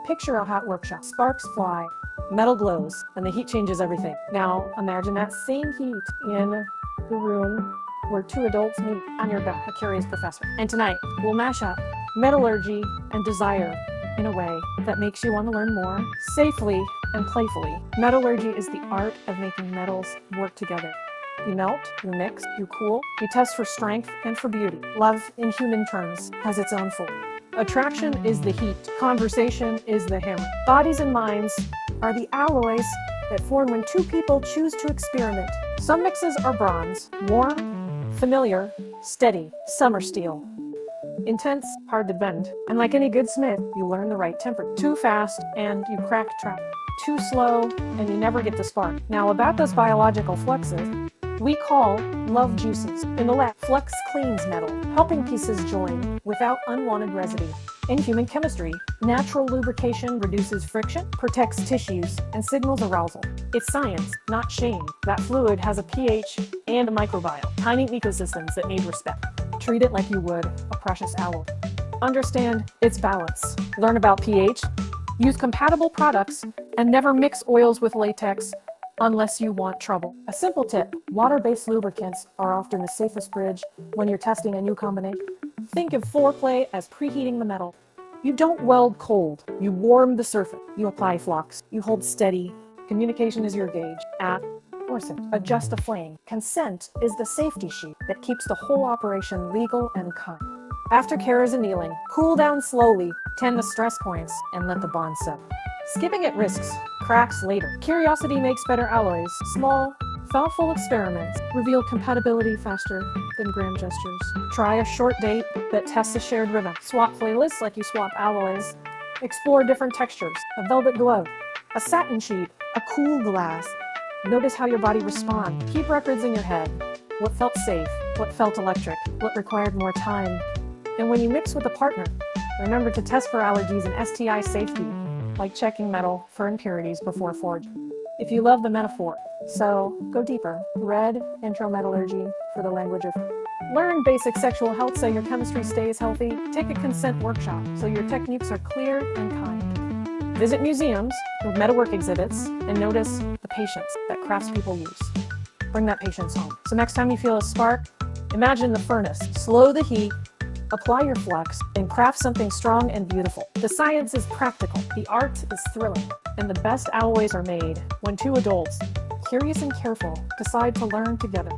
Picture a hot workshop. Sparks fly, metal glows, and the heat changes everything. Now imagine that same heat in the room where two adults meet. I'm your a curious professor. And tonight, we'll mash up metallurgy and desire in a way that makes you want to learn more safely and playfully. Metallurgy is the art of making metals work together. You melt, you mix, you cool, you test for strength and for beauty. Love, in human terms, has its own form. Attraction is the heat. Conversation is the hammer. Bodies and minds are the alloys that form when two people choose to experiment. Some mixes are bronze, warm, familiar, steady. Some are steel, intense, hard to bend. And like any good smith, you learn the right temperature. Too fast and you crack trap. Too slow and you never get the spark. Now about those biological fluxes, we call love juices. In the lab, flux cleans metal, helping pieces join without unwanted residue. In human chemistry, natural lubrication reduces friction, protects tissues, and signals arousal. It's science, not shame. That fluid has a pH and a microbiome, tiny ecosystems that need respect. Treat it like you would a precious alloy. Understand its balance. Learn about pH, use compatible products, and never mix oils with latex unless you want trouble. A simple tip, water-based lubricants are often the safest bridge when you're testing a new combination. Think of foreplay as preheating the metal. You don't weld cold, you warm the surface. You apply flux, you hold steady. Communication is your gauge. Adjust the flame. Consent is the safety sheet that keeps the whole operation legal and kind. Aftercare is annealing. Cool down slowly, tend the stress points, and let the bond settle. Skipping at risks cracks later. Curiosity makes better alloys. Small, thoughtful experiments reveal compatibility faster than grand gestures. Try a short date that tests a shared rhythm. Swap playlists like you swap alloys. Explore different textures. A velvet glow, a satin sheet, a cool glass. Notice how your body responds. Keep records in your head. What felt safe, what felt electric, what required more time. And when you mix with a partner, remember to test for allergies and STI safety, like checking metal for impurities before forging. If you love the metaphor, so go deeper. Read Intro Metallurgy for the language of. Learn basic sexual health so your chemistry stays healthy. Take a consent workshop so your techniques are clear and kind. Visit museums with metalwork exhibits and notice the patience that craftspeople use. Bring that patience home. So next time you feel a spark, imagine the furnace. Slow the heat, apply your flux, and craft something strong and beautiful. The science is practical, the art is thrilling, and the best alloys are made when two adults, curious and careful, decide to learn together.